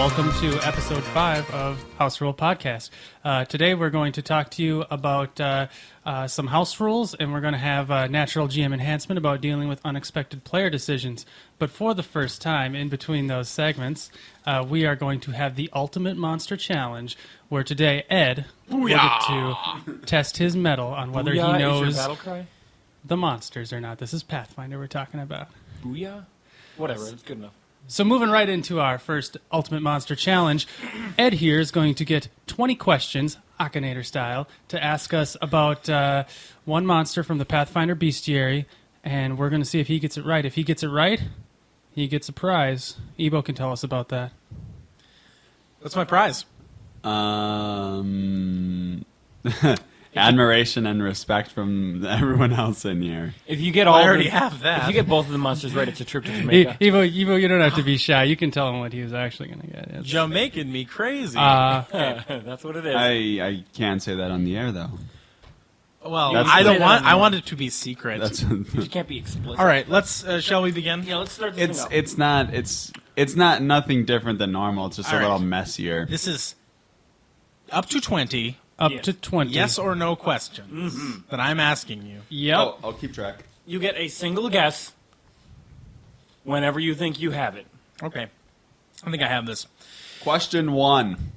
welcome to episode 5 of House Rule Podcast. Today we're going to talk to you about some house rules, and we're going to have natural GM enhancement about dealing with unexpected player decisions. But for the first time, in between those segments, we are going to have the Ultimate Monster Challenge, where today Ed will get to test his mettle on whether he knows is your battle cry? the monsters or not. This is Pathfinder we're talking about. Booyah? Whatever, it's good enough. So moving right into our first Ultimate Monster Challenge, Ed here is going to get 20 questions, Akinator style, to ask us about one monster from the Pathfinder Bestiary, and we're going to see if he gets it right. If he gets it right, he gets a prize. Ebo can tell us about that. What's my prize? Admiration and respect from everyone else in here. If you get I already have that. If you get both of the monsters right, it's a trip to Jamaica. Evo, you don't have to be shy. You can tell him what he was actually going to get. It's- Jamaican me crazy. That's what it is. I can't say that on the air though. well, that's I don't the- want. I want it to be secret. That's You just can't be explicit. All right. Let's. Shall we begin? Yeah, let's start this thing up. it's not nothing different than normal. It's just All a little right. messier. This is up to 20. Up Yes. to 20. Yes or no questions that I'm asking you. Yep. Oh, I'll keep track. You get a single guess whenever you think you have it. Okay. I think I have this. Question 1.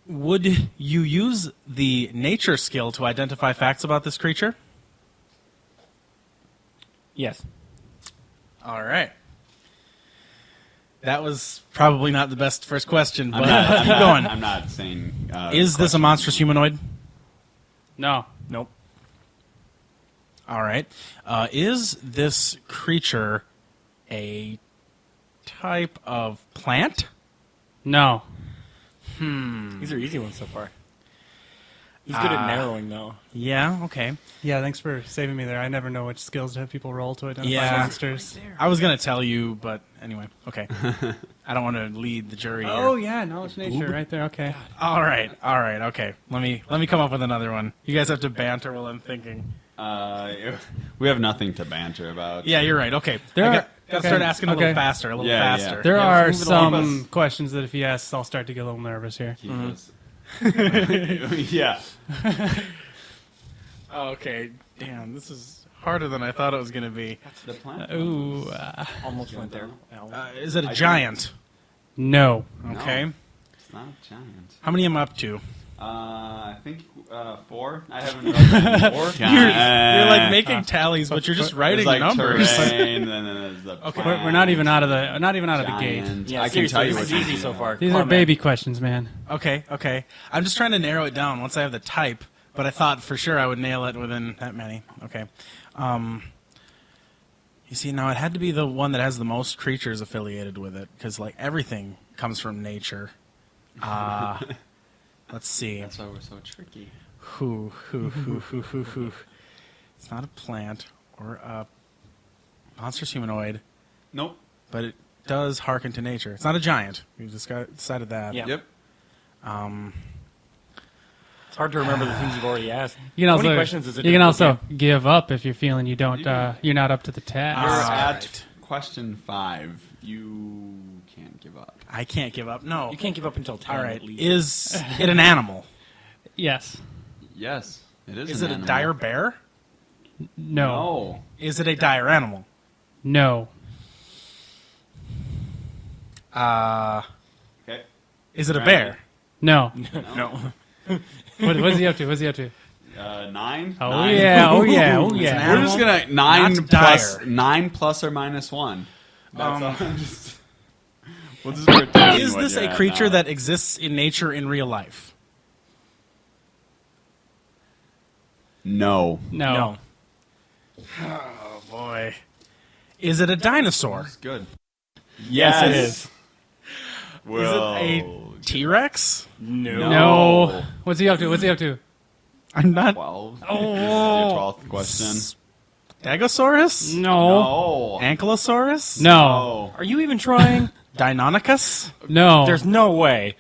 Would you use the nature skill to identify facts about this creature? Yes. All right. That was probably not the best first question, but keep going. I'm not saying. Is this a monstrous humanoid? No. Nope. All right. Is this creature a type of plant? No. These are easy ones so far. He's good at narrowing, though. Yeah, okay. Yeah, thanks for saving me there. I never know which skills to have people roll to identify Yeah. monsters. I was going to tell you, but anyway, okay. I don't want to lead the jury here. Oh, yeah, knowledge nature right there. Okay. All right, okay. Let me come up with another one. You guys have to banter while I'm thinking. We have nothing to banter about. Yeah, you're right. Okay. There I are- got to okay, start asking a little okay. faster, a little Yeah, faster. yeah. There Yeah, are let's move it along. some questions that if he asks, I'll start to get a little nervous here. Keep this. Yeah. Okay. Damn, this is harder than I thought it was going to be. The plant. Ooh. Almost went there. Is it a giant? No. Okay. It's not a giant. How many am I up to? I think 4. I haven't read 4. You're like making tallies, but you're just writing like numbers. Terrain, and then there's the We're not even out of the gate. giant. Yeah, I can tell you this what's is easy so far. These Come are on, baby questions, man. Okay. I'm just trying to narrow it down once I have the type, but I thought for sure I would nail it within that many. Okay. You see, now it had to be the one that has the most creatures affiliated with it, because like everything comes from nature. Let's see. That's why we're so tricky. Who. It's not a plant or a monstrous humanoid, Nope. but it does hearken to nature. It's not a giant. We just decided that. Yeah. Yep. It's hard to remember the things you've already asked. You can How also many questions is it? you can also give up if you're feeling you don't you're not up to the You're task. at question 5. You can't give up. I can't give up. No. You can't give up until 10 All right. at least. Is it an animal? Yes. Yes, it is. Is an it a animal. dire bear? No. No. Is it a dire animal? No. Okay. Is it a bear? No. No. What's he up to? What's he up to? 9. Oh 9. yeah. Oh yeah. Oh It's an yeah. animal. We're just gonna Not dire. 9 plus or minus 1. That's all. We'll just pretend Is what this you're a at creature now. that exists in nature in real life? No. No. Oh boy. Is it a dinosaur? That's good. Yes, it is. Well, Is it a T-Rex? No. No. What's he up to? What's he up to? I'm not. 12. Your 12th question. Stegosaurus? No. No. Ankylosaurus? No. Are you even trying? Deinonychus? No. There's no way.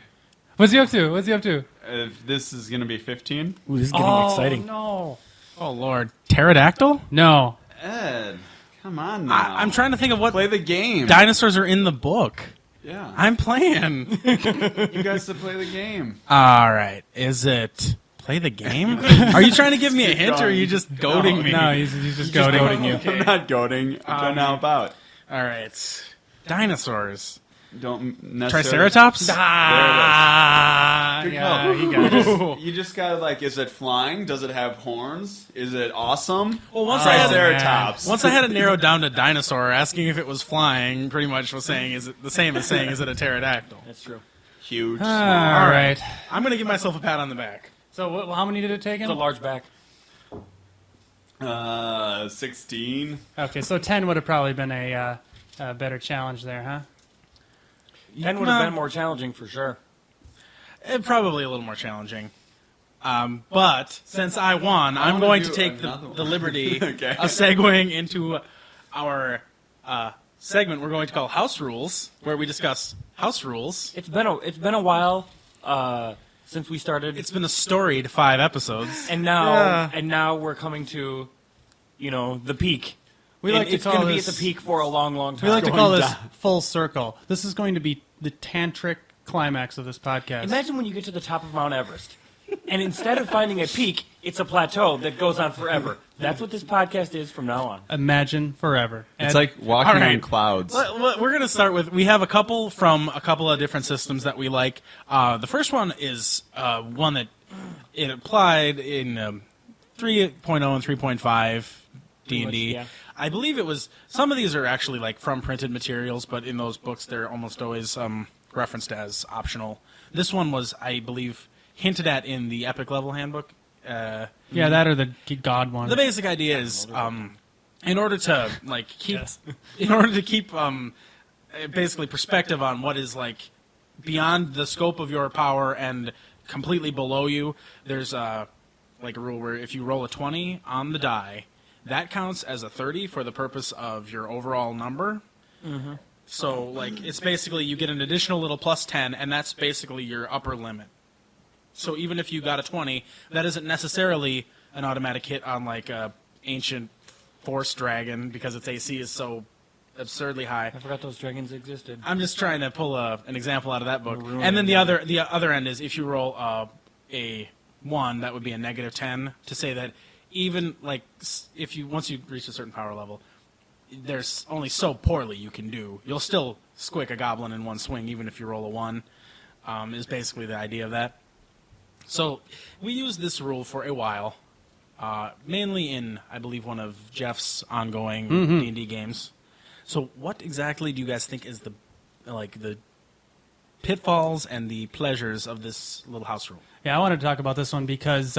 What's he up to? What's he up to? If this is gonna be 15. Ooh, this is getting exciting. No. Oh lord. Pterodactyl? No. Ed, come on now. I'm trying to think of what play the game. dinosaurs are in the book. Yeah. I'm playing. You guys to play the game. All right. Is it play the game? Are you trying to give me a hint, or are you just goading me? No, he's just goading you. I'm not goading. I'm trying to help out. All right. Dinosaurs. Don't necessarily. Triceratops? Ah, Good yeah, call. he got it. You just gotta like, is it flying? Does it have horns? Is it awesome? Well, once I had Triceratops. Once I had it narrowed down to dinosaur, asking if it was flying pretty much was saying, is it the same as saying, is it a pterodactyl? That's true. Huge. All right. I'm going to give myself a pat on the back. So how many did it take It's a him? large back. 16. Okay, so 10 would have probably been a better challenge there, huh? 10 would have been more challenging for sure. Probably a little more challenging. But since I won, I'm wanna going do to take another the one. liberty Okay. of segueing into our segment we're going to call House Rules, where we discuss house rules. It's been a while since we started, It's been a storied 5 episodes. and now we're coming to, the peak. We like to it's call going to be at this. the peak for a long, long time. We like to Going call this down. full circle. This is going to be the tantric climax of this podcast. Imagine when you get to the top of Mount Everest, and instead of finding a peak, it's a plateau that goes on forever. That's what this podcast is from now on. Imagine forever. It's And like walking All right. on clouds. We're going to start with, we have a couple from a couple of different systems that we like. The first one is one that it applied in 3.0 and 3.5 D&D. yeah. I believe it was, some of these are actually like from printed materials, but in those books they're almost always referenced as optional. This one was, I believe, hinted at in the Epic Level Handbook. yeah, that or the God one. The basic idea is, in order to like keep, Yes. in order to keep basically perspective on what is like beyond the scope of your power and completely below you, there's like a rule where if you roll a 20 on the die, that counts as a 30 for the purpose of your overall number. Mm-hmm. So like it's basically you get an additional little plus 10, and that's basically your upper limit. So even if you got a 20, that isn't necessarily an automatic hit on like a ancient force dragon because its AC is so absurdly high. I forgot those dragons existed. I'm just trying to pull an example out of that book. We're ruining And then it. the other end is if you roll a 1, that would be a negative 10 to say that even like if you once you reach a certain power level, there's only so poorly you can do. You'll still squick a goblin in one swing even if you roll a 1. Is basically the idea of that. So we used this rule for a while, mainly in I believe one of Jeff's ongoing D&D games. So what exactly do you guys think is the pitfalls and the pleasures of this little house rule? Yeah, I wanted to talk about this one because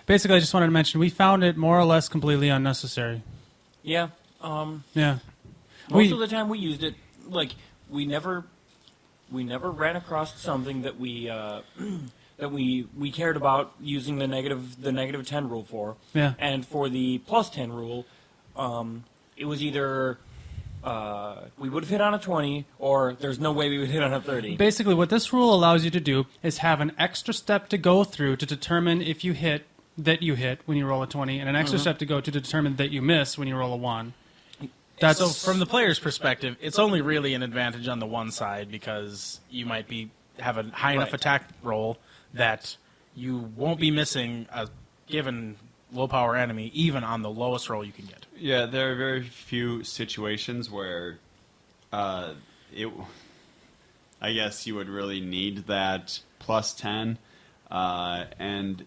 basically I just wanted to mention we found it more or less completely unnecessary. Yeah. Yeah. Most of the time we used it, like we never ran across something that we that we cared about using the negative 10 rule for. Yeah. And for the plus 10 rule, it was either we would have hit on a 20, or there's no way we would hit on a 30. Basically, what this rule allows you to do is have an extra step to go through to determine if you hit when you roll a 20, and an extra step to go to determine that you miss when you roll a 1. That's So from the player's perspective, it's only really an advantage on the one side because you might have a high enough Right. attack roll that you won't be missing a given low power enemy even on the lowest roll you can get. Yeah, there are very few situations where I guess you would really need that plus 10. And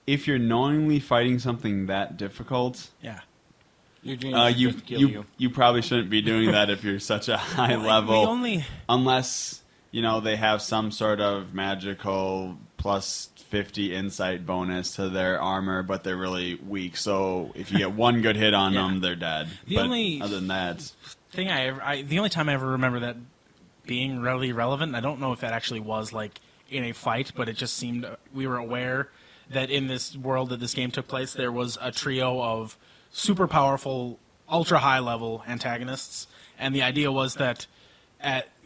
if you're knowingly fighting something that difficult, Yeah. Your genius you, is just to kill you you probably shouldn't be doing that if you're such a high We level. only Unless, they have some sort of magical plus 50 insight bonus to their armor, but they're really weak. So if you get one good hit on Yeah. them, they're dead. The But only other than that, thing the only time I ever remember that being really relevant, and I don't know if that actually was like in a fight, but it just seemed we were aware that in this world that this game took place, there was a trio of super powerful, ultra high level antagonists, and the idea was that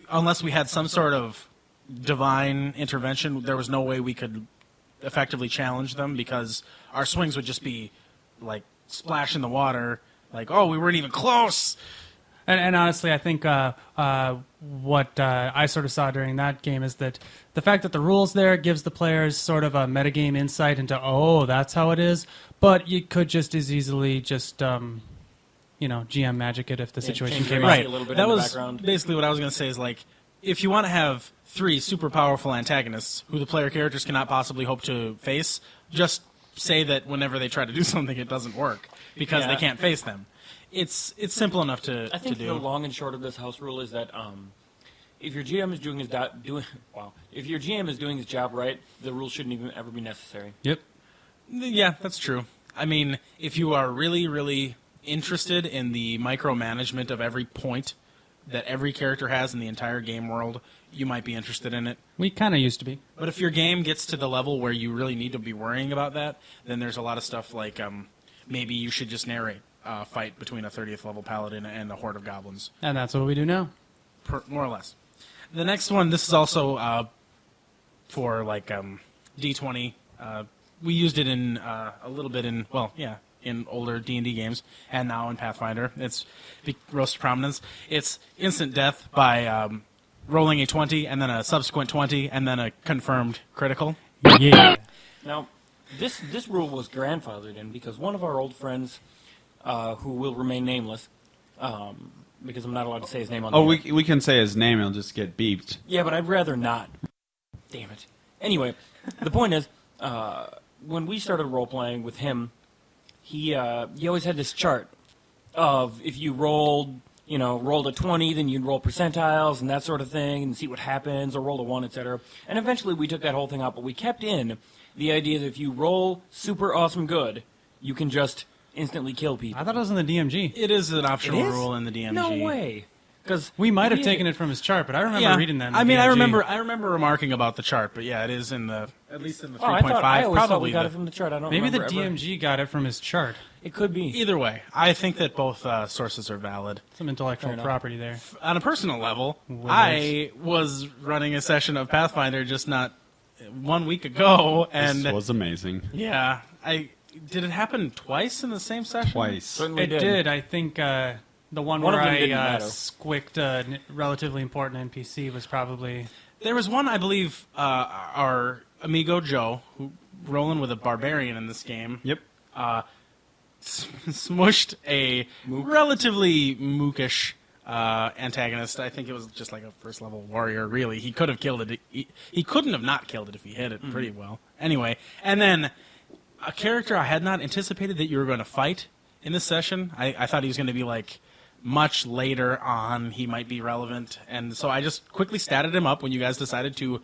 unless we had some sort of divine intervention, there was no way we could effectively challenge them because our swings would just be like splash in the water, like, oh, we weren't even close. And honestly, I think what I sort of saw during that game is that the fact that the rules there gives the players sort of a metagame insight into, oh, that's how it is. But you could just as easily just, GM magic it if the situation change came your up. mind. A little bit That in the was background. basically what I was going to say is, like, if you want to have 3 super powerful antagonists who the player characters cannot possibly hope to face, just say that whenever they try to do something, it doesn't work because Yeah. they can't face them. It's simple enough to I think do. the long and short of this house rule is that if your GM is doing if your GM is doing his job right, the rule shouldn't even ever be necessary. Yep. Yeah, that's true. I mean, if you are really, really interested in the micromanagement of every point that every character has in the entire game world, you might be interested in it. We kind of used to be. But if your game gets to the level where you really need to be worrying about that, then there's a lot of stuff like maybe you should just narrate a fight between a 30th level paladin and a horde of goblins, And that's what we do now. more or less. The next one, this is also for like D20. We used it in a little bit in older D&D games, and now in Pathfinder. It's rose to prominence. It's instant death by rolling a 20 and then a subsequent 20 and then a confirmed critical. Yeah. Now, this rule was grandfathered in because one of our old friends, who will remain nameless, because I'm not allowed to say his name on. Oh, the air. we can say his name. He'll just get beeped. Yeah, but I'd rather not. Damn it. Anyway, the point is, when we started role playing with him, he always had this chart of if you rolled a 20, then you'd roll percentiles and that sort of thing, and see what happens, or roll a 1, etc. And eventually, we took that whole thing out, but we kept in the idea that if you roll super awesome good, you can just instantly kill people. I thought it was in the DMG. It is an optional It is? rule in the DMG. No way. Because We might have taken it from his chart, but I remember reading that in the I mean, DMG. I remember remarking about the chart, but yeah, it is in the at least in the 3.5. I always thought probably we got the- it from the chart. I don't Maybe the remember ever. DMG got it from his chart. It could be. Either way, I think that both sources are valid. Some intellectual Fair enough. property there. On a personal level, Wizards. I was running a session of Pathfinder just not 1 week ago, and This was amazing. yeah, did it happen twice in the same session? Twice. Certainly It did. I think the one One where of them I didn't matter. squicked a relatively important NPC was probably... There was one, I believe, our amigo Joe, who rolling with a barbarian in this game, Yep. smushed a relatively mookish antagonist. I think it was just like a first level warrior. Really, he could have killed it. He couldn't have not killed it if he hit it pretty well. Anyway, and then a character I had not anticipated that you were going to fight in this session. I thought he was going to be like much later on. He might be relevant, and so I just quickly statted him up when you guys decided to.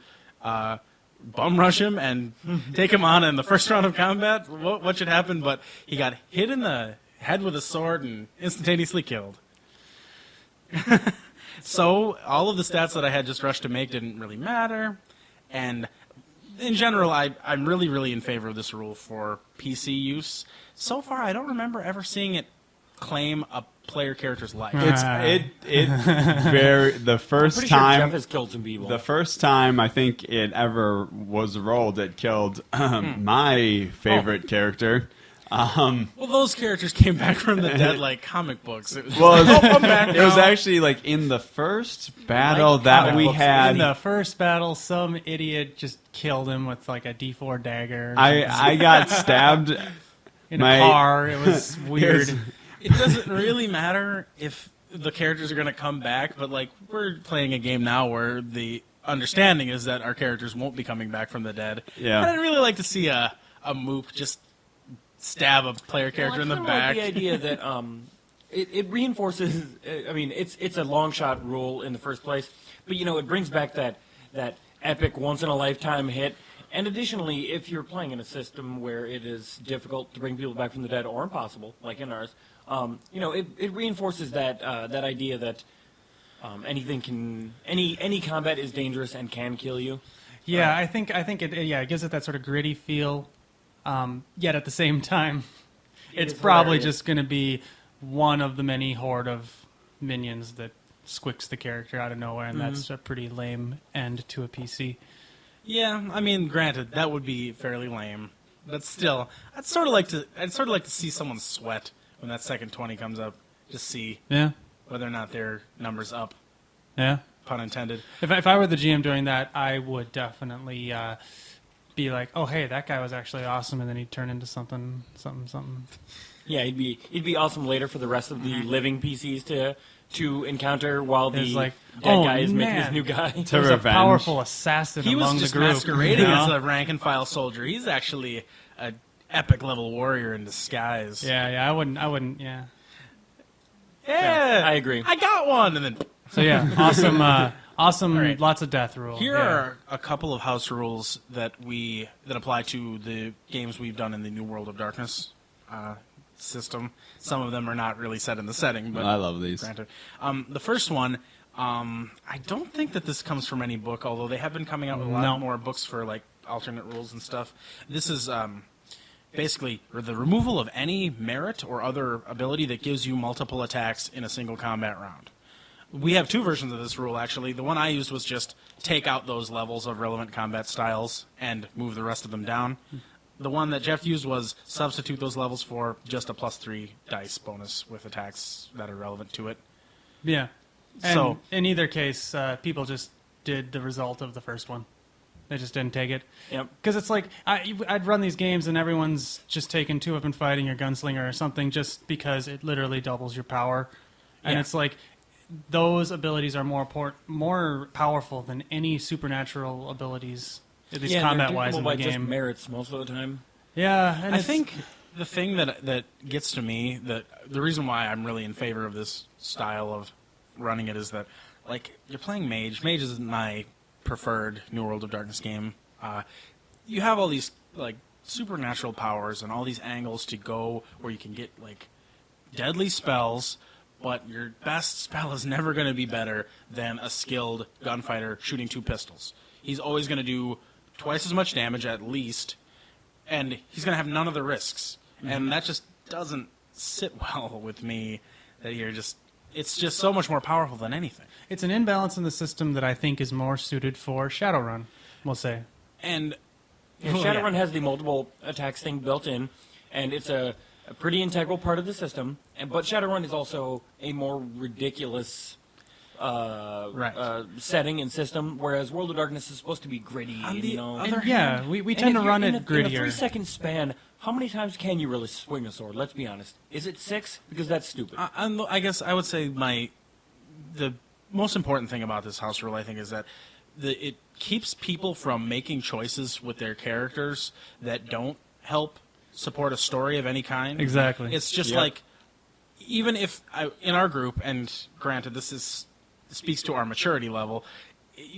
Bum rush him and take him on in the first round of combat. What should happen? But he got hit in the head with a sword and instantaneously killed. So all of the stats that I had just rushed to make didn't really matter. And in general, I'm really, really in favor of this rule for PC use. So far, I don't remember ever seeing it claim a player character's life. The first Pretty sure time. Jeff has killed some people. The first time I think it ever was rolled, it killed my favorite character. Well, those characters came back from the dead like comic books. It was Well, just like, oh, I'm back it was now. actually like in the first battle Like that comic we books. had. In the first battle, some idiot just killed him with like a D4 dagger. I got stabbed. in my- a car. It was weird. It doesn't really matter if the characters are going to come back, but like we're playing a game now where the understanding is that our characters won't be coming back from the dead. Yeah. And I'd really like to see a mook just stab a player character in the I back. like the idea that it reinforces. I mean, it's a long shot rule in the first place, but it brings back that epic once in a lifetime hit. And additionally, if you're playing in a system where it is difficult to bring people back from the dead or impossible, like in ours, it reinforces that idea that any combat is dangerous and can kill you. Yeah, I think it gives it that sort of gritty feel. Yet at the same time, it's is probably hilarious. just going to be one of the many horde of minions that squicks the character out of nowhere, and that's a pretty lame end to a PC. Yeah, I mean, granted, that would be fairly lame, but still, I'd sort of like to see someone sweat when that second 20 comes up. Just see Yeah. whether or not their numbers up, Yeah. pun intended. If I were the GM doing that, I would definitely be like, oh, hey, that guy was actually awesome, and then he'd turn into something. Yeah, he'd be awesome later for the rest of the living PCs to encounter while the It's like, dead oh, guy is making man. his new guy. To There's a revenge. powerful assassin He among was just the group. masquerading you know? as a rank and file soldier. He's actually an epic level warrior in disguise. Yeah, I wouldn't, yeah. Yeah, I agree. I got one, and then So yeah, awesome, right. lots of death rule. here yeah. are a couple of house rules that apply to the games we've done in the New World of Darkness system. Some of them are not really set in the setting, but I love these. granted. The first one, I don't think that this comes from any book, although they have been coming out with a lot No. more books for like alternate rules and stuff. This is basically the removal of any merit or other ability that gives you multiple attacks in a single combat round. We have two versions of this rule, actually. The one I used was just take out those levels of relevant combat styles and move the rest of them down. The one that Jeff used was substitute those levels for just a +3 dice bonus with attacks that are relevant to it. Yeah. And So- in either case, people just did the result of the first one. They just didn't take it. Yep. Because it's like, I'd run these games and everyone's just taking 2-weapon fighting or gunslinger or something just because it literally doubles your power. And Yeah. it's like, those abilities are more powerful than any supernatural abilities, at least Yeah, and they're combat-wise in doable the by just game. merits most of the time. Yeah, and I it's- think the thing that gets to me, that the reason why I'm really in favor of this style of running it is that, like, you're playing Mage. Mage is my preferred New World of Darkness game. You have all these, like, supernatural powers and all these angles to go where you can get, like, deadly spells, but your best spell is never going to be better than a skilled gunfighter shooting 2 pistols. He's always going to do twice as much damage at least, and he's going to have none of the risks. And that just doesn't sit well with me, that it's just so much more powerful than anything. It's an imbalance in the system that I think is more suited for Shadowrun, we'll say. And Yeah, Shadowrun has the multiple attacks thing built in, and it's a pretty integral part of the system. But Shadowrun is also a more ridiculous setting and system, whereas World of Darkness is supposed to be gritty. On the you know, other And yeah, hand- we And tend if to you're run in it In a grittier. 3-second span, how many times can you really swing a sword? Let's be honest. Is it 6? Because that's stupid. I guess I would say the most important thing about this house rule, I think, is that it keeps people from making choices with their characters that don't help support a story of any kind. Exactly. It's just Yep. like, even if in our group, and granted this speaks to our maturity level,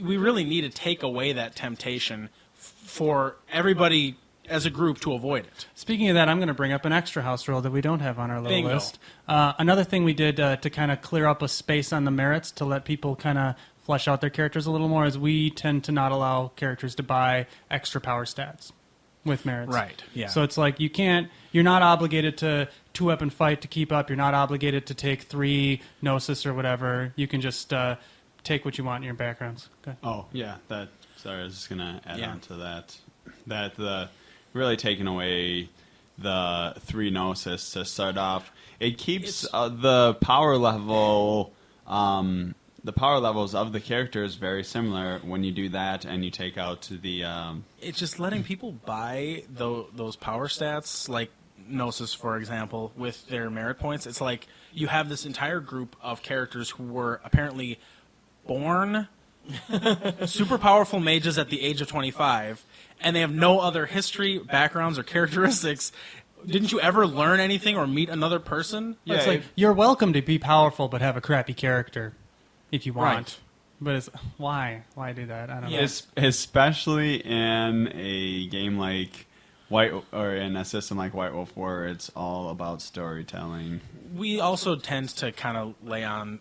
we really need to take away that temptation for everybody as a group to avoid it. Speaking of that, I'm going to bring up an extra house rule that we don't have on our little Bingo. list. Another thing we did to kind of clear up a space on the merits to let people kind of flesh out their characters a little more is we tend to not allow characters to buy extra power stats with merits. Right, yeah. So it's like you're not obligated to 2-weapon fight to keep up. You're not obligated to take 3 Gnosis or whatever. You can just take what you want in your backgrounds. Okay. Oh, yeah. Sorry, I was just going to add Yeah. on to that. That really taking away the 3 Gnosis to start off, it keeps the power level, the power levels of the characters very similar when you do that and you take out the... It's just letting people buy those power stats, like Gnosis, for example, with their merit points. It's like you have this entire group of characters who were apparently born super powerful mages at the age of 25, and they have no other history, backgrounds, or characteristics. Didn't you ever learn anything or meet another person? Yeah, It's like you're welcome to be powerful but have a crappy character if you want. Right. But it's why do that? I don't know. Especially in a game like or in a system like White Wolf, where it's all about storytelling. We also tend to kind of lay on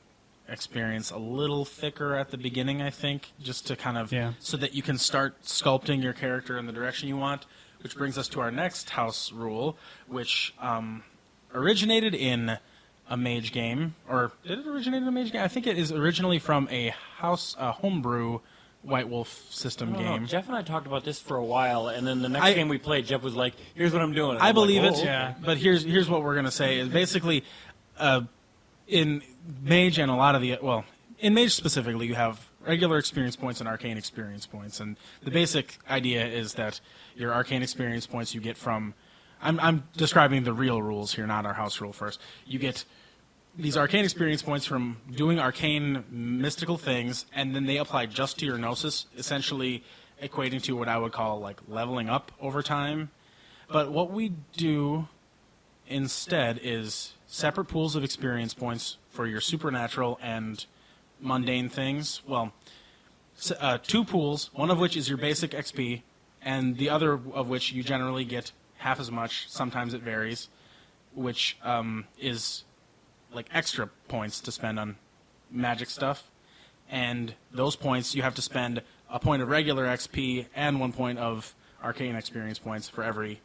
experience a little thicker at the beginning, I think, just to kind of so that you can start sculpting your character in the direction you want, which brings us to our next house rule, which originated in a mage game. Or did it originate in a mage game? I think it is originally from a homebrew White Wolf system game. Jeff and I talked about this for a while, and then the next game we played, Jeff was like, "Here's what I'm doing." And I I'm believe like, it, "Oh, okay." Yeah. but here's what we're going to say is basically in Mage and a lot of the in Mage specifically, you have regular experience points and arcane experience points, and the basic idea is that your arcane experience points you get from. I'm describing the real rules here, not our house rule first. You get these arcane experience points from doing arcane mystical things, and then they apply just to your gnosis, essentially equating to what I would call like leveling up over time. But what we do instead is separate pools of experience points for your supernatural and mundane things. Well, 2 pools, one of which is your basic XP, and the other of which you generally get half as much. Sometimes it varies, which is like extra points to spend on magic stuff. And those points, you have to spend a point of regular XP and 1 point of arcane experience points for every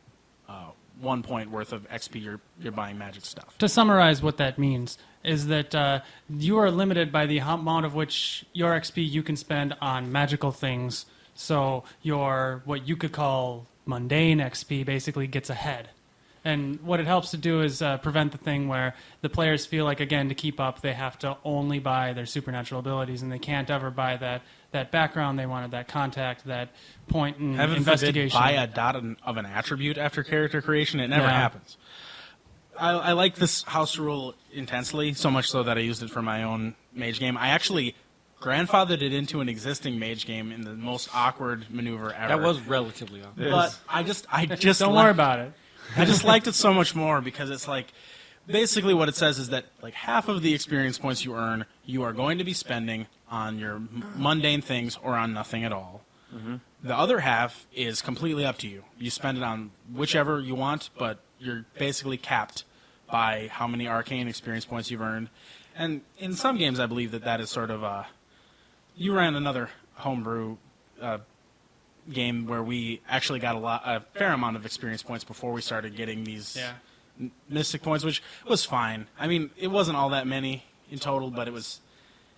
1 point worth of XP you're buying magic stuff. To summarize what that means is that you are limited by the amount of which your XP you can spend on magical things. So your what you could call mundane XP basically gets ahead. And what it helps to do is prevent the thing where the players feel like, again, to keep up, they have to only buy their supernatural abilities, and they can't ever buy that background they wanted, that contact, that point in Heaven investigation. forbid buy a dot of an attribute after character creation. It never happens. I like this house rule intensely, so much so that I used it for my own mage game. I actually grandfathered it into an existing mage game in the most awkward maneuver ever. That was relatively awkward. But I just Don't worry about it. I just liked it so much more because it's like basically what it says is that like half of the experience points you earn you are going to be spending on your mundane things or on nothing at all. Mm-hmm. The other half is completely up to you. You spend it on whichever you want, but you're basically capped by how many arcane experience points you've earned. And in some games, I believe that is sort of you ran another homebrew game where we actually got a fair amount of experience points before we started getting these mystic points, which was fine. I mean, it wasn't all that many in total, but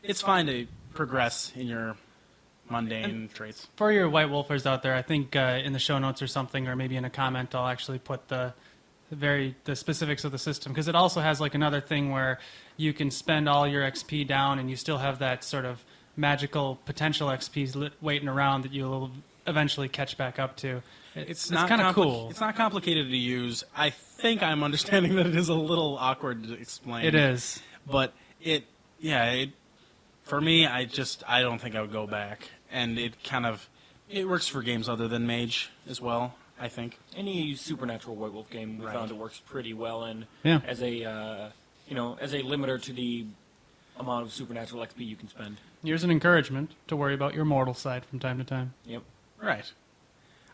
it's fine to progress in your mundane traits. For your White Wolfers out there, I think in the show notes or something, or maybe in a comment, I'll actually put the specifics of the system, because it also has like another thing where you can spend all your XP down and you still have that sort of magical potential XP waiting around that you'll eventually catch back up to. It's kind of cool. It's not complicated to use. I think I'm understanding that it is a little awkward to explain. It is. But for me, I don't think I would go back. And it works for games other than Mage as well, I think. Any supernatural White Wolf game we found it works pretty well in as a limiter to the amount of supernatural XP you can spend. Here's an encouragement to worry about your mortal side from time to time. Yep. Right.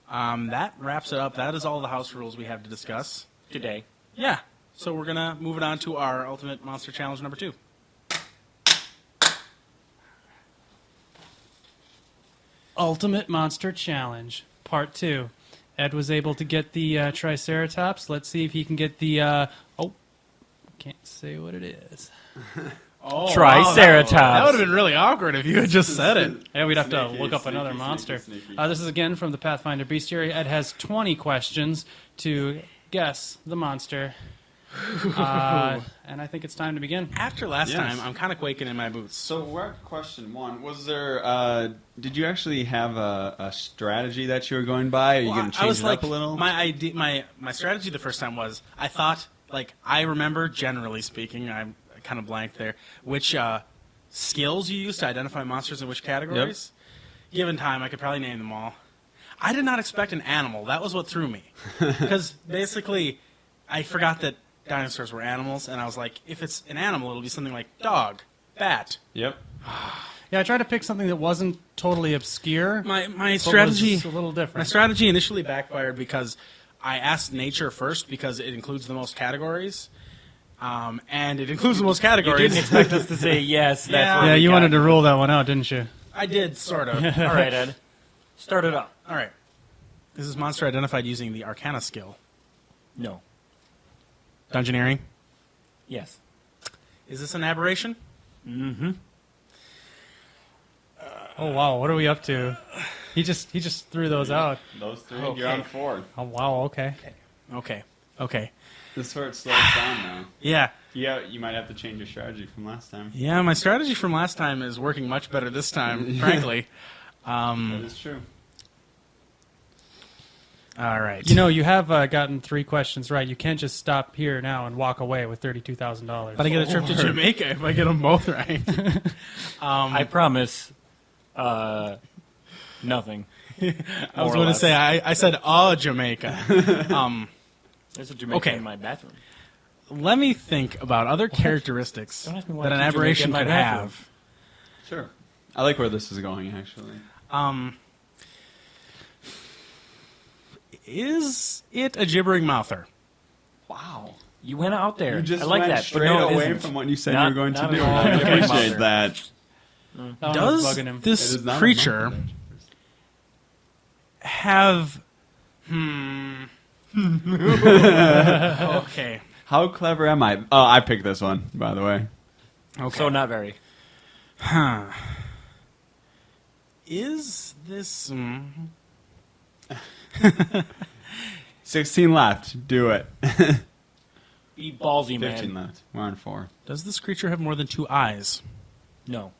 That wraps it up. That is all the house rules we have to discuss Today. Yeah. So we're going to move it on to our Ultimate Monster Challenge number 2. Ultimate Monster Challenge, Part 2. Ed was able to get the Triceratops. Let's see if he can get the... can't say what it is. Oh, Triceratops. Wow, that would have been really awkward if you had just said it. Yeah, we'd have to look up another monster. This is again from the Pathfinder Bestiary. Ed has 20 questions to guess the monster. And I think it's time to begin. After last time, I'm kind of quaking in my boots. So we're at question 1. Was there? Did you actually have a strategy that you were going by? Are you going to change it up a little? My strategy the first time was I thought I remember generally speaking. I'm kind of blank there. Which skills you use to identify monsters in which categories? Yep. Given time, I could probably name them all. I did not expect an animal. That was what threw me. Because basically, I forgot that dinosaurs were animals, and I was like, if it's an animal, it'll be something like dog, bat. Yep. Yeah, I tried to pick something that wasn't totally obscure. My strategy was a little different. My strategy initially backfired because I asked nature first because it includes the most categories. And it includes the most categories. You didn't expect us to say yes. Yeah, you wanted to rule that one out, didn't you? I did, sort of. All right, Ed. Start it up. All right. Is this monster identified using the Arcana skill? No. Dungeoneering? Yes. Is this an aberration? Mm-hmm. Oh, wow. What are we up to? He just threw those out. Those 3. Okay. You're on 4. Oh, wow. Okay. Okay. Okay. This is where it slows down now. Yeah. Yeah, you might have to change your strategy from last time. Yeah, my strategy from last time is working much better this time, frankly. That is true. All right. You know, you have gotten 3 questions right. You can't just stop here now and walk away with $32,000. But I get a trip to Jamaica if I get them both right. I promise nothing. I was going to say, I said, Jamaica. There's a Jamaican Okay. in my bathroom. Let me think about other characteristics Don't ask me why that an I keep aberration Jamaica in could my bathroom. have. Sure. I like where this is going, actually. Is it a gibbering mouther? Wow. You went out there. You just I like went that, straight but no, it away isn't. from what you said Not- you were going to not do. at all. I Okay, appreciate Mother. that. That one was Does bugging him. It this is not a creature monkey. have... Okay. How clever am I? Oh, I picked this one, by the way. Okay. So not very. Is this... 16 left. Do it. Be ballsy, 15 man. left. We're on 4. Does this creature have more than 2 eyes? No.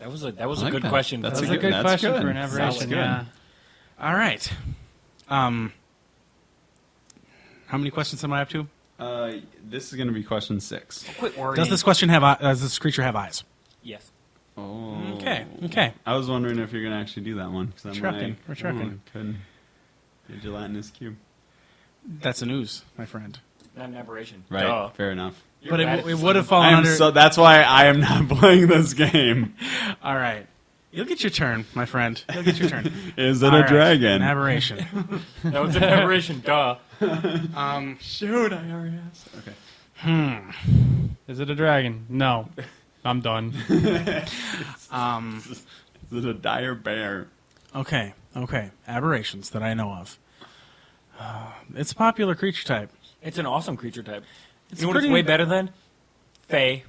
That was I a like good that. question. That That's was a a good that's question good. for an Sounds aberration, good. yeah. All right. How many questions am I up to? This is going to be question 6. Quit worrying. Does this creature have eyes? Yes. Oh. Okay. I was wondering if you're going to actually do that one. 'Cause I'm Trucking. like, We're trucking. Couldn't. A gelatinous cube. That's a news, my friend. Not an aberration. Right. Duh. Fair enough. You're But bad at it this would have game. fallen under... So that's why I am not playing this game. All right. You'll get your turn, my friend. You'll get your turn. Is it All a right. dragon? An aberration. That was an aberration. Duh. Shoot, I already asked. Okay. Is it a dragon? No. I'm done. Is it a dire bear? Okay. Aberrations that I know of. It's a popular creature type. It's an awesome creature type. It's You know what pretty- it's way better than? Fae.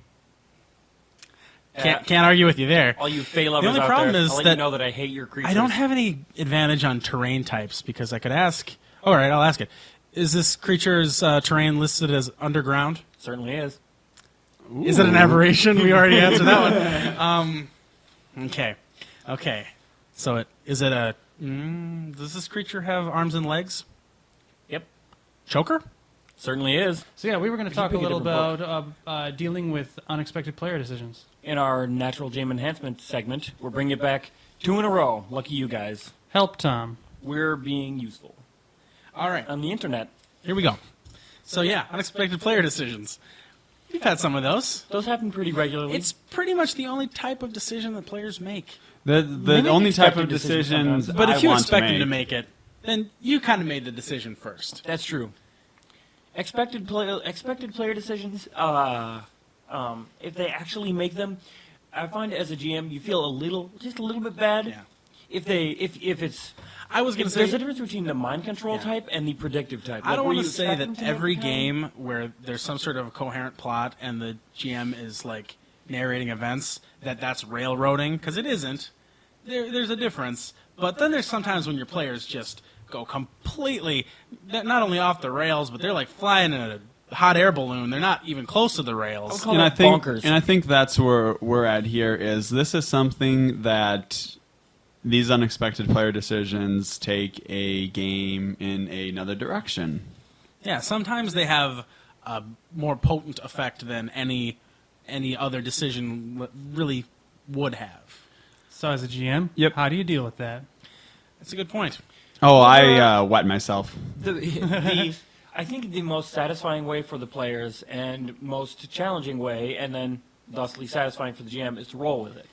Can't argue with you there. All you Fae lovers only out problem there, is I'll let that you know that I hate your creatures. I don't have any advantage on terrain types because I could ask... All right, I'll ask it. Is this creature's terrain listed as underground? Certainly is. Is it an aberration? We already answered that one. Okay. So is it a... does this creature have arms and legs? Yep. Choker? Certainly is. So yeah, we were going to talk a pick a little different about dealing with unexpected player decisions. In our natural gem enhancement segment, we're bringing it back 2 in a row. Lucky you guys. Help, Tom. We're being useful. All right. On the internet, Here we go. So yeah, unexpected player decisions. We've had some of those. those happen pretty regularly. It's pretty much the only type of decision that players make. The make only type expected of decisions decisions sometimes. But I if you want expect to them to make, make it, then you kind of made the decision first. That's true. Expected player decisions, if they actually make them, I find as a GM you feel just a little bit bad. Yeah. If it's I was going to there's a say, difference between the mind control Yeah. type and the predictive type. I don't where want to you say expect that them to make every it game where there's some sort of coherent plot and the GM is like narrating events, that's railroading, because it isn't. There's a difference. But then there's sometimes when your players just go completely, not only off the rails, but they're like flying in a hot air balloon. They're not even close to the rails. call and I that think, bonkers. and I think that's where we're at here. Is this is something that these unexpected player decisions take a game in another direction. Yeah, sometimes they have a more potent effect than any other decision really would have. So as a GM, Yep. how do you deal with that? That's a good point. Oh, I wet myself. I think the most satisfying way for the players and most challenging way, and then thusly satisfying for the GM, is to roll with it.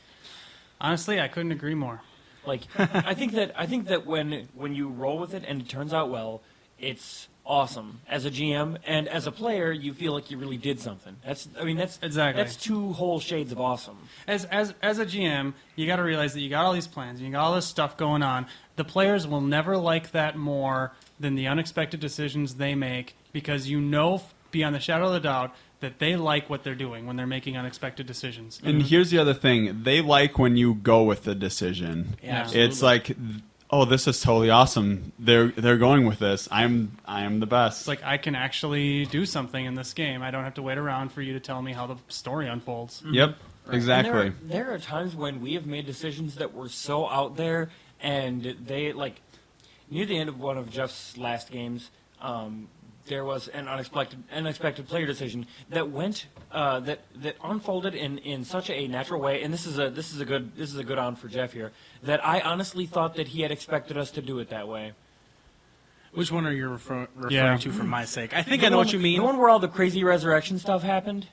Honestly, I couldn't agree more. Like I think that when you roll with it and it turns out well, it's awesome as a GM, and as a player, you feel like you really did something. That's Exactly. That's 2 whole shades of awesome. As a GM, you got to realize that you got all these plans, you got all this stuff going on. The players will never like that more than the unexpected decisions they make, because you know beyond the shadow of the doubt that they like what they're doing when they're making unexpected decisions. And here's the other thing: they like when you go with the decision. Yeah, It's like oh, this is totally awesome. They're going with this. I am the best. It's like I can actually do something in this game. I don't have to wait around for you to tell me how the story unfolds. Yep, exactly. And there are times when we have made decisions that were so out there, and they like near the end of one of Jeff's last games. There was an unexpected player decision that went that unfolded in such a natural way, and this is a good on for Jeff here. That I honestly thought that he had expected us to do it that way. Which one are you referring Yeah. to for my sake? I think I know what you mean. The one where all the crazy resurrection stuff happened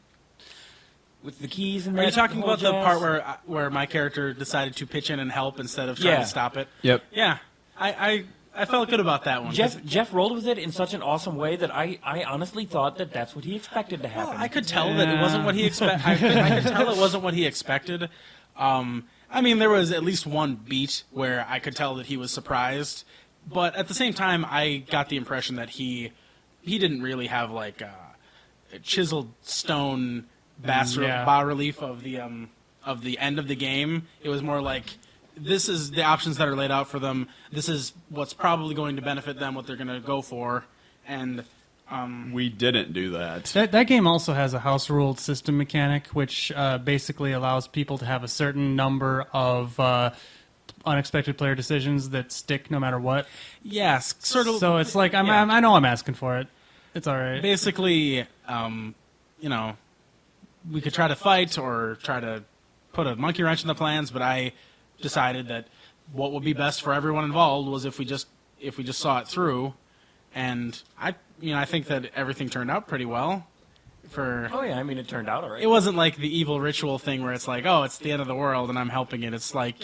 with the keys and Are that you talking whole about the jazz? part where my character decided to pitch in and help instead of trying Yeah. to stop it? Yep. Yeah, I felt good about that one. Jeff rolled with it in such an awesome way that I honestly thought that that's what he expected to happen. Well, I could tell that it wasn't what he expected. I could tell it wasn't what he expected. I mean, there was at least one beat where I could tell that he was surprised, but at the same time, I got the impression that he didn't really have like a chiseled stone bas relief of the end of the game. It was more like, this is the options that are laid out for them. This is what's probably going to benefit them, what they're going to go for, and We didn't do that. That game also has a house ruled system mechanic, which basically allows people to have a certain number of unexpected player decisions that stick no matter what. yes, sort of. So it's like I know I'm asking for it. It's all right. Basically, we could try to fight or try to put a monkey wrench in the plans, but I decided that what would be best for everyone involved was if we just saw it through, and I think that everything turned out pretty well. Oh yeah, I mean it turned out all right. It wasn't like the evil ritual thing where it's like, oh, it's the end of the world and I'm helping it. It's like,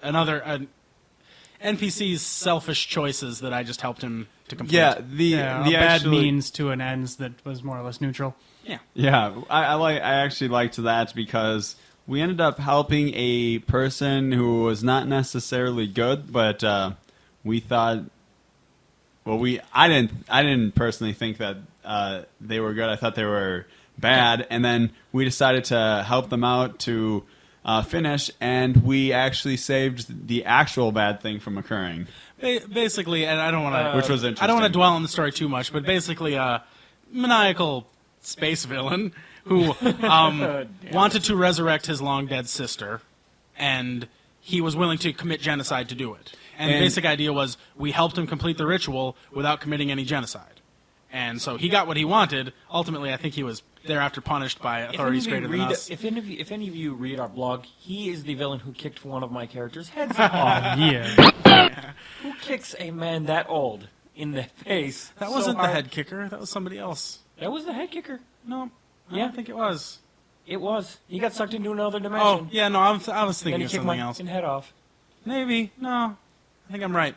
another NPC's selfish choices that I just helped him to complete. Yeah, a the bad actually, means to an ends that was more or less neutral. Yeah. Yeah, I actually liked that because we ended up helping a person who was not necessarily good, but we thought. Well, I didn't personally think that they were good. I thought they were bad, and then we decided to help them out to finish, and we actually saved the actual bad thing from occurring. Basically, and I don't want to, Which was interesting. I don't want to dwell on the story too much, but basically, a maniacal space villain who wanted to resurrect his long dead sister, and he was willing to commit genocide to do it. And the basic idea was we helped him complete the ritual without committing any genocide. And so he got what he wanted. Ultimately, I think he was thereafter punished by authorities greater than us. If any of you read our blog, he is the villain who kicked one of my characters' heads off. Yeah. Who kicks a man that old in the face? That so wasn't the hard? head kicker. That was somebody else. That was the head kicker. No, I Yeah. don't think it was. It was. He got sucked into another dimension. Oh, yeah, no, I was and thinking he of kicked my something else. fucking head off. Maybe. No, I think I'm right.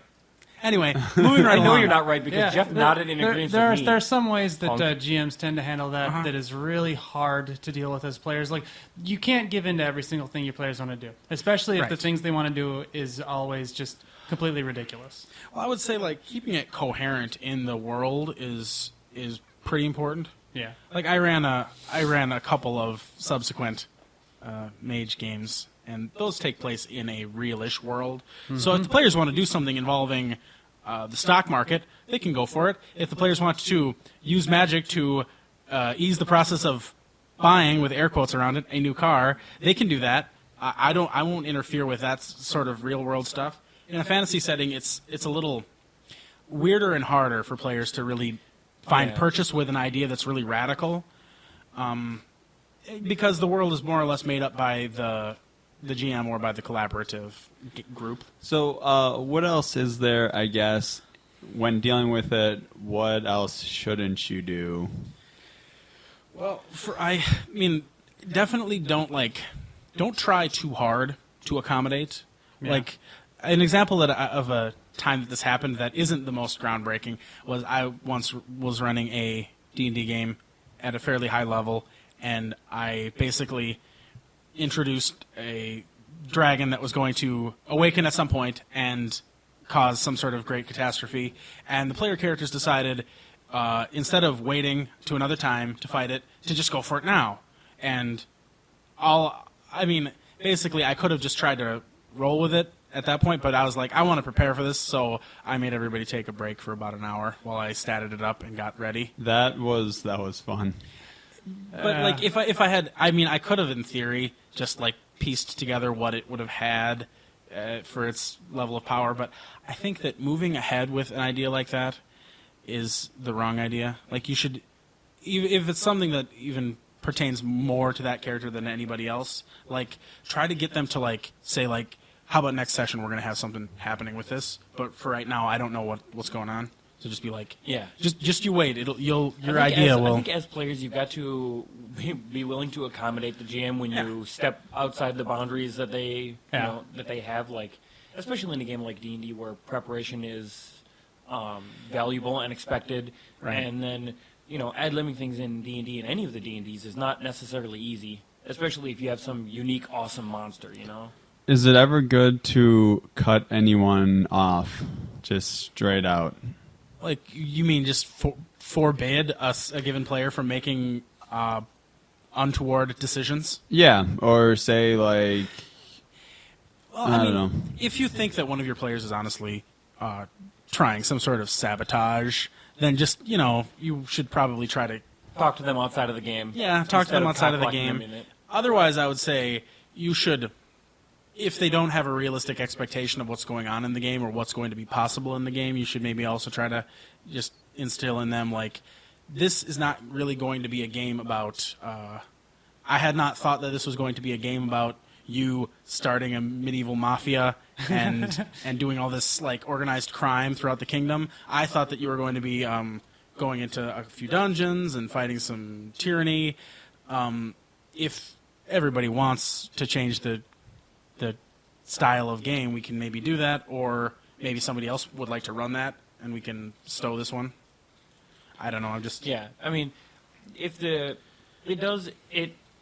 Anyway, moving right I know along. you're not right because Jeff nodded in agreement with me. There are some ways that Punk. GMs tend to handle that that is really hard to deal with as players. Like, you can't give in to every single thing your players want to do, especially if the Right. things they want to do is always just completely ridiculous. Well, I would say like keeping it coherent in the world is pretty important. Yeah. Like I ran a couple of subsequent mage games, and those take place in a realish world. So if the players want to do something involving the stock market, they can go for it. If the players want to use magic to ease the process of buying, with air quotes around it, a new car, they can do that. I won't interfere with that sort of real world stuff. In a fantasy setting, it's a little weirder and harder for players to really find purchase with an idea that's really radical, because the world is more or less made up by the GM or by the collaborative group. So, what else is there, I guess, when dealing with it? What else shouldn't you do? Well, I mean, definitely don't try too hard to accommodate. Yeah. Like, an example of a time that this happened that isn't the most groundbreaking was I once was running a D&D game at a fairly high level, and I basically introduced a dragon that was going to awaken at some point and cause some sort of great catastrophe, and the player characters decided, instead of waiting to another time to fight it, to just go for it now. And basically I could have just tried to roll with it at that point, but I was like, I want to prepare for this, so I made everybody take a break for about an hour while I statted it up and got ready. That was fun. But like, if I had, I mean, I could have in theory just like pieced together what it would have had for its level of power, but I think that moving ahead with an idea like that is the wrong idea. Like, you should, if it's something that even pertains more to that character than anybody else, like, try to get them to like say like, how about next session we're going to have something happening with this, but for right now I don't know what's going on. So just be like, Yeah. just you wait. Your idea will. I think as players, you've got to be willing to accommodate the GM when you step outside the boundaries that they that they have. Like, especially in a game like D&D where preparation is valuable and expected, Right. and then ad-libbing things in D&D and any of the D&Ds is not necessarily easy, especially if you have some unique, awesome monster. Is it ever good to cut anyone off, just straight out? Like, you mean just forbid a given player from making untoward decisions? Yeah, or say like, Well, I don't know. If you think that one of your players is honestly trying some sort of sabotage, then just, you should probably try to... Talk to them outside of the game. Yeah, talk to them instead outside of the cock-blocking game. them in it. Otherwise, I would say you should, if they don't have a realistic expectation of what's going on in the game or what's going to be possible in the game, you should maybe also try to just instill in them, like, this is not really going to be a game about... I had not thought that this was going to be a game about you starting a medieval mafia and doing all this like organized crime throughout the kingdom. I thought that you were going to be going into a few dungeons and fighting some tyranny. If everybody wants to change the style of game, we can maybe do that, or maybe somebody else would like to run that and we can stow this one. I don't know. I'm just I mean, it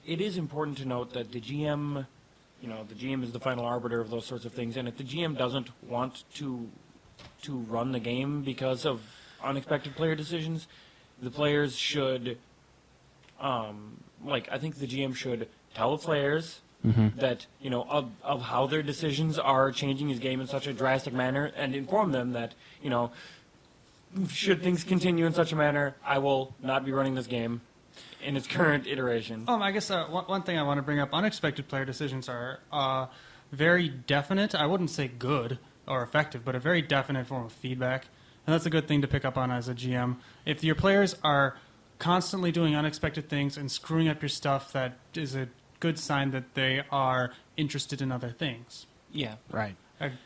is important to note that the GM, the GM is the final arbiter of those sorts of things, and if the GM doesn't want to run the game because of unexpected player decisions, the players should, I think the GM should tell the players that, of how their decisions are changing his game in such a drastic manner, and inform them that, should things continue in such a manner, I will not be running this game in its current iteration. I guess one thing I want to bring up, unexpected player decisions are very definite. I wouldn't say good or effective, but a very definite form of feedback. And that's a good thing to pick up on as a GM. If your players are constantly doing unexpected things and screwing up your stuff, that is a good sign that they are interested in other things. Yeah. right.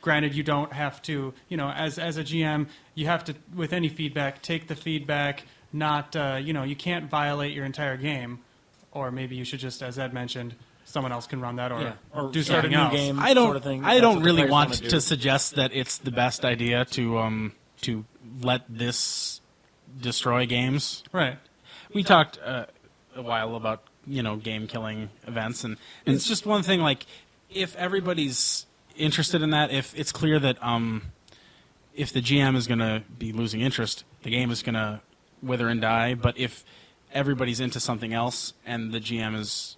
Granted, you don't have to, as a GM, you have to, with any feedback, take the feedback. Not, you can't violate your entire game, or maybe you should just, as Ed mentioned, someone else can run that, or do start a something new else. game. I don't. Sort of thing. I That's don't what the really players want wanna do. to suggest that it's the best idea to let this destroy games. Right. We talked a while about game killing events, and it's just one thing. Like, if everybody's interested in that, if it's clear that if the GM is going to be losing interest, the game is going to wither and die. But if everybody's into something else and the GM is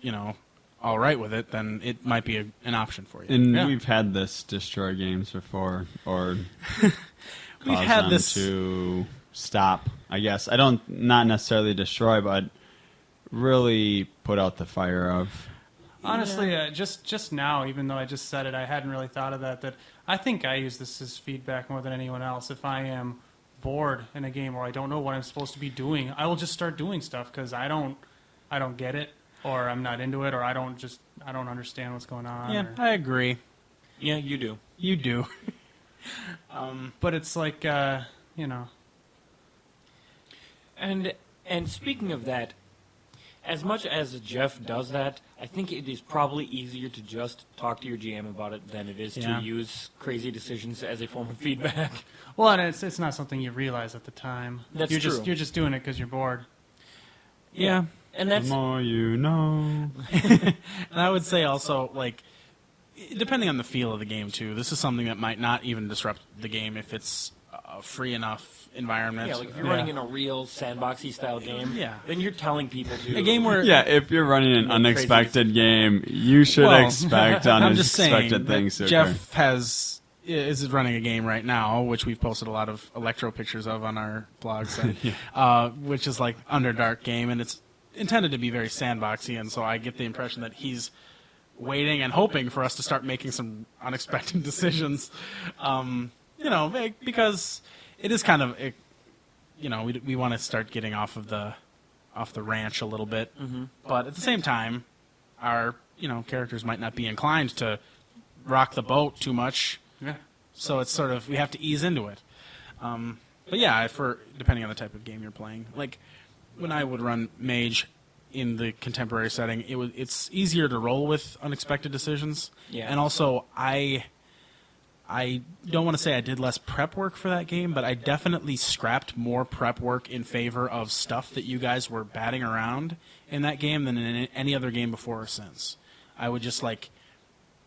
all right with it, then it might be an option for you. And Yeah. we've had this destroy games before, or We've cause had them this to stop. I guess not necessarily destroy, but really put out the fire of. Honestly, just now, even though I just said it, I hadn't really thought of that I think I use this as feedback more than anyone else. If I am bored in a game or I don't know what I'm supposed to be doing, I will just start doing stuff because I don't get it, or I'm not into it, or I don't understand what's going on. Yeah, I agree. Yeah, you do. You do. But it's like, And speaking of that, as much as Jeff does that, I think it is probably easier to just talk to your GM about it than it is Yeah. to use crazy decisions as a form of feedback. well, and it's not something you realize at the time. That's you're true. You're just doing it because you're bored. Yeah. And The that's more you know. And I would say also, like, depending on the feel of the game, too, this is something that might not even disrupt the game if it's free enough environment. Yeah, like if you're running in a real sandboxy style game, then you're telling people to a game where if you're running an unexpected game, you should expect I'm just saying unexpected things to occur. Jeff is running a game right now, which we've posted a lot of electro pictures of on our blog site, which is like Underdark game, and it's intended to be very sandboxy, and so I get the impression that he's waiting and hoping for us to start making some unexpected decisions, because it is kind of, we want to start getting off the ranch a little bit, but at the same time, our characters might not be inclined to rock the boat too much. Yeah. So it's sort of, we have to ease into it. But yeah, depending on the type of game you're playing, like when I would run Mage in the contemporary setting, it's easier to roll with unexpected decisions. Yeah. And also, I don't want to say I did less prep work for that game, but I definitely scrapped more prep work in favor of stuff that you guys were batting around in that game than in any other game before or since. I would just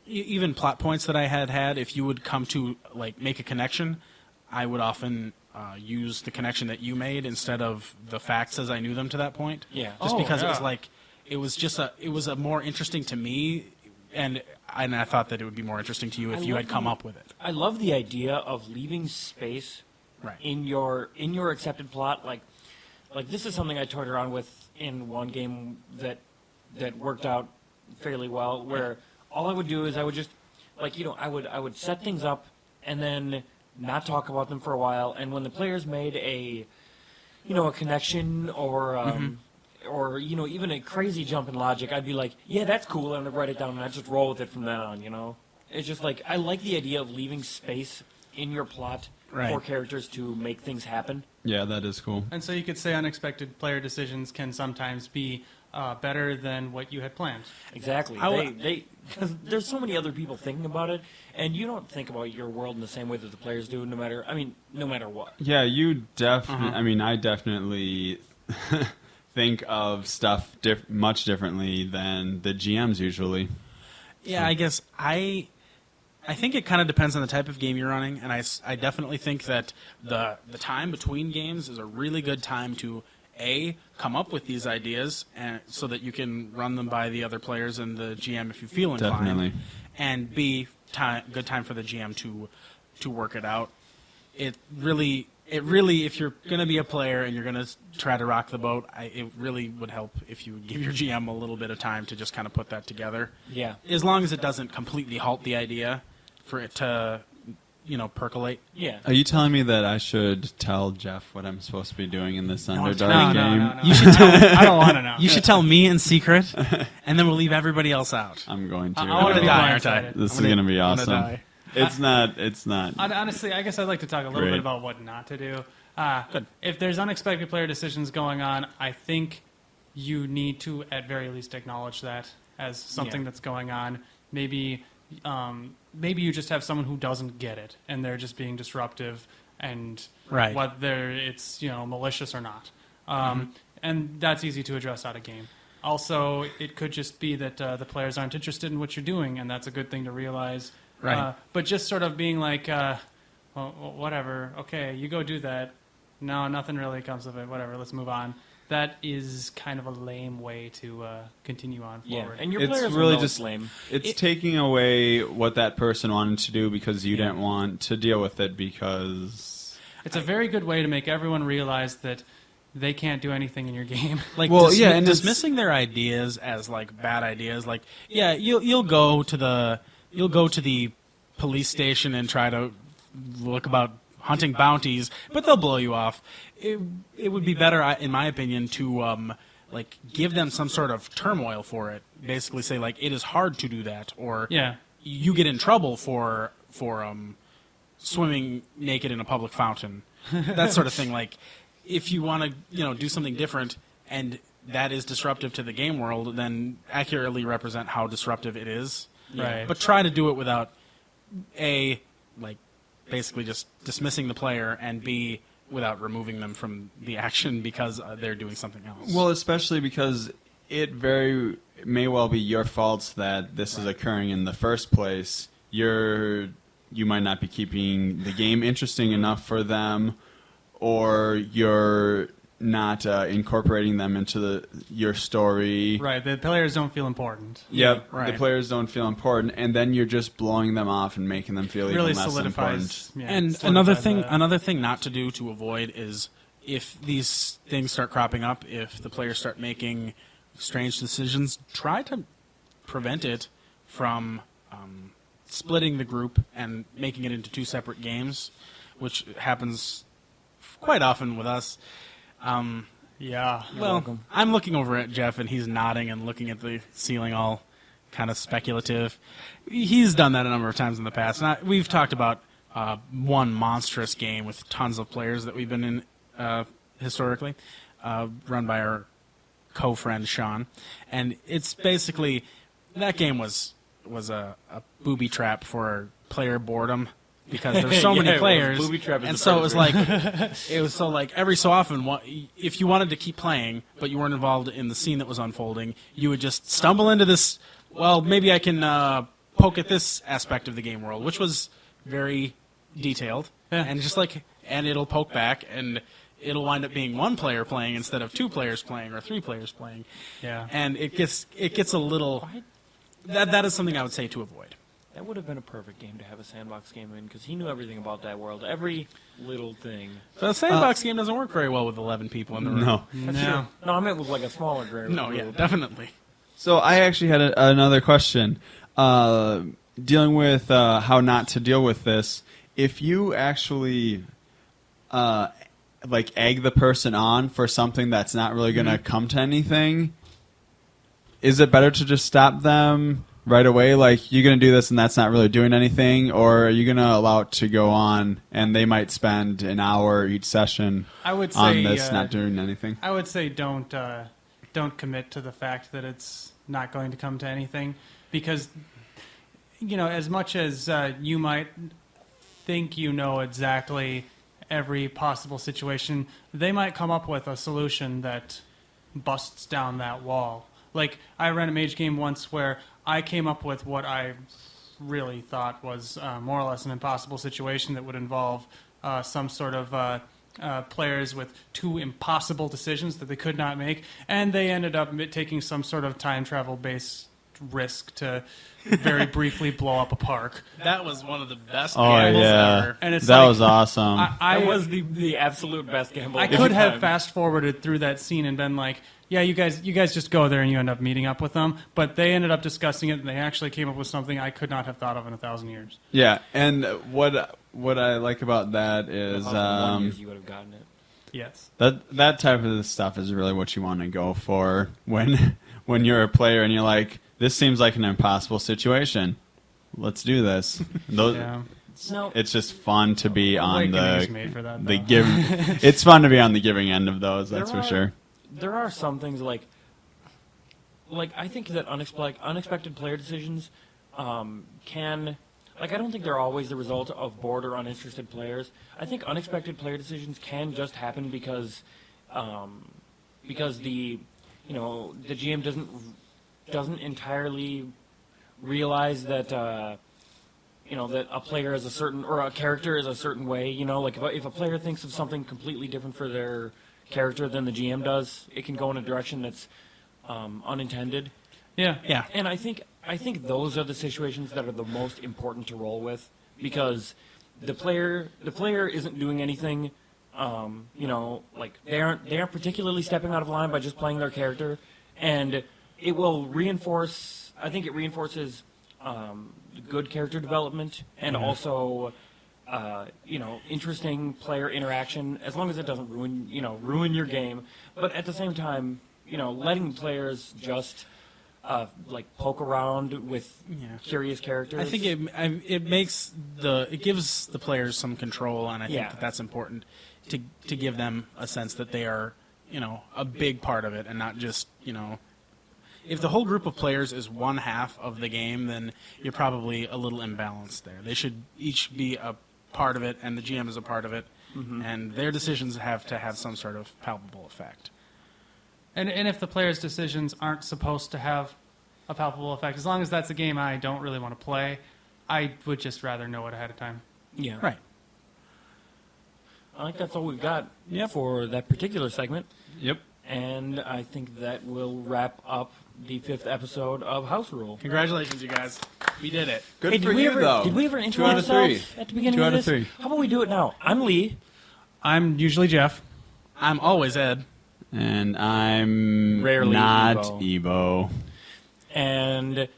even plot points that I had, if you would come to make a connection, I would often use the connection that you made instead of the facts as I knew them to that point. Yeah. Just because it was a more interesting to me, and I thought that it would be more interesting to you if you had come up with it. I love the idea of leaving space in your accepted plot. Like this is something I toyed around with in one game that worked out fairly well, where all I would do is I would just, I would set things up and then not talk about them for a while. And when the players made a connection or even a crazy jump in logic, I'd be like, yeah, that's cool, and I'd write it down and I'd just roll with it from then on. It's just I like the idea of leaving space in your plot for characters to make things happen. Yeah, that is cool. And so you could say unexpected player decisions can sometimes be better than what you had planned. Exactly. Because there's so many other people thinking about it, and you don't think about your world in the same way that the players do, no matter what. Yeah, you definitely. I definitely think of stuff much differently than the GMs usually. Yeah, I guess I think it kind of depends on the type of game you're running, and I definitely think that the time between games is a really good time to come up with these ideas, and so that you can run them by the other players and the GM if you feel inclined. Definitely. And B, good time for the GM to work it out. It really, if you're going to be a player and you're going to try to rock the boat, it really would help if you would give your GM a little bit of time to just kind of put that together. Yeah. As long as it doesn't completely halt the idea for it to, percolate. Yeah. Are you telling me that I should tell Jeff what I'm supposed to be doing in this Underdark No, game? no. You should tell. I don't want to know. You should tell me in secret, and then we'll leave everybody else out. I'm going to. I want to die, aren't I? This is going to be I'm gonna awesome. die. It's not. Honestly, I guess I'd like to talk a little Great. bit about what not to do. Good. If there's unexpected player decisions going on, I think you need to, at very least, acknowledge that as something that's going on. Maybe you just have someone who doesn't get it, and they're just being disruptive, and whether it's malicious or not. And that's easy to address out of game. Also, it could just be that the players aren't interested in what you're doing, and that's a good thing to realize. Right. But just sort of being like, well, whatever, okay, you go do that. No, nothing really comes of it. Whatever, let's move on. That is kind of a lame way to continue on forward. Yeah, and your It's players really will know just it's lame. It's taking away what that person wanted to do because you didn't want to deal with it because It's a very good way to make everyone realize that they can't do anything in your game. And dismissing their ideas as bad ideas. You'll go to the police station and try to look about hunting bounties, but they'll blow you off. It would be better, in my opinion, to give them some sort of turmoil for it. Basically, say it is hard to do that, or you get in trouble for swimming naked in a public fountain, that sort of thing. If you want to do something different and that is disruptive to the game world, then accurately represent how disruptive it is. Right. But try to do it without basically just dismissing the player, and B, without removing them from the action because they're doing something else. Well, especially because it may well be your fault that this is occurring in the first place. You're you might not be keeping the game interesting enough for them, or you're not incorporating them into your story. Right, the players don't feel important. Yep, Right. the players don't feel important, and then you're just blowing them off and making them feel Really even less important. solidifies. Yeah, And solidifies that. another thing not to do to avoid is if these things start cropping up, if the players start making strange decisions, try to prevent it from splitting the group and making it into 2 separate games, which happens quite often with us. Yeah. Well, welcome. I'm looking over at Jeff, and he's nodding and looking at the ceiling, all kind of speculative. He's done that a number of times in the past. We've talked about one monstrous game with tons of players that we've been in historically, run by our co-friend Sean, and it's basically that game was a booby trap for player boredom. Because there's so Yeah, many it was. players, Booby trap is and the so perfect it was so like every so often, if you wanted to keep playing but you weren't involved in the scene that was unfolding, you would just stumble into this. Well, maybe I can poke at this aspect of the game world, which was very detailed, Yeah. and it'll poke back, and it'll wind up being 1 player playing instead of 2 players playing or 3 players playing, Yeah. and it gets a little. That is something I would say to avoid. That would have been a perfect game to have a sandbox game in, because he knew everything about that world, every little thing. The sandbox game doesn't work very well with 11 people in the room. No. No. No, I meant with like a smaller group. No, yeah, definitely. So I actually had another question. Dealing with how not to deal with this. If you actually egg the person on for something that's not really going to come to anything, is it better to just stop them right away? Like, you're going to do this and that's not really doing anything, or are you going to allow it to go on and they might spend an hour each session I would on say this not doing anything? I would say don't commit to the fact that it's not going to come to anything, because as much as you might think you know exactly every possible situation, they might come up with a solution that busts down that wall. Like, I ran a mage game once where I came up with what I really thought was more or less an impossible situation that would involve some sort of players with 2 impossible decisions that they could not make, and they ended up taking some sort of time travel-based risk to very briefly blow up a park. That was one of the best Oh, gambles yeah. ever. And it's That like, was awesome. I That was the absolute best gamble. I of all could have time. fast-forwarded through that scene and been like, yeah, you guys just go there and you end up meeting up with them. But they ended up discussing it, and they actually came up with something I could not have thought of in 1,000 years. Yeah, and what I like about that is Of 1 years you would have gotten it. Yes. that type of stuff is really what you want to go for when you're a player and you're like, this seems like an impossible situation. Let's do this. Yeah. No, It's just fun to be on Awakening is made for that, the though. give. It's fun to be on the giving end of those. That's There for are- sure. there are some things like I think that unexpected player decisions can, like, I don't think they're always the result of bored or uninterested players. I think unexpected player decisions can just happen because the GM doesn't entirely realize that that a player is a certain, or a character is a certain way. Like if a player thinks of something completely different for their character than the GM does, it can go in a direction that's unintended. Yeah. Yeah. And I think those are the situations that are the most important to roll with, because the player isn't doing anything. Like they aren't particularly stepping out of line by just playing their character, and it will reinforce. I think it reinforces good character development and also interesting player interaction, as long as it doesn't ruin your game. But at the same time, letting players just poke around with curious characters. I think it gives the players some control, and I think that's important to give them a sense that they are a big part of it, and not just If the whole group of players is one half of the game, then you're probably a little imbalanced there. They should each be a part of it, and the GM is a part of it, and their decisions have to have some sort of palpable effect. And if the players' decisions aren't supposed to have a palpable effect, as long as that's a game I don't really want to play, I would just rather know it ahead of time. Yeah. Right. I think that's all we've got Yep. for that particular segment. Yep. And I think that will wrap up the 5th episode of House Rule. Congratulations, you guys. We did it. Good Hey, for did we you, ever, though. Did we ever 2 introduce out of 3. ourselves at the beginning 2 of out of this? 3. How about we do it now? I'm Lee. I'm usually Jeff. I'm always Ed. And I'm Rarely not Ebo. Ebo. And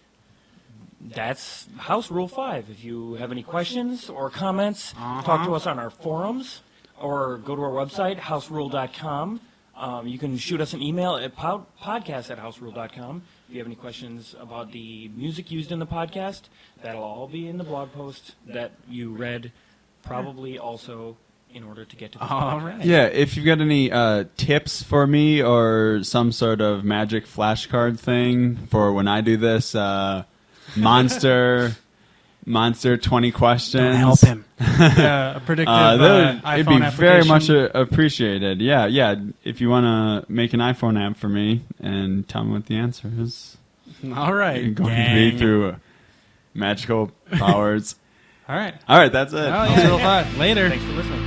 that's House Rule 5. If you have any questions or comments, talk to us on our forums or go to our website, houserule.com. You can shoot us an email at podcast@houserule.com. If you have any questions about the music used in the podcast, that'll all be in the blog post that you read, probably also in order to get to this All podcast. right. Yeah, if you've got any tips for me or some sort of magic flashcard thing for when I do this, monster 20 questions. Don't help him. Yeah, a predictive iPhone it'd be application. very much appreciated. Yeah. If you want to make an iPhone app for me and tell me what the answer is, All right. you're going to gang. be through magical powers. All right. All right, that's it. Oh, House Rule yeah. 5. Later. Thanks for listening.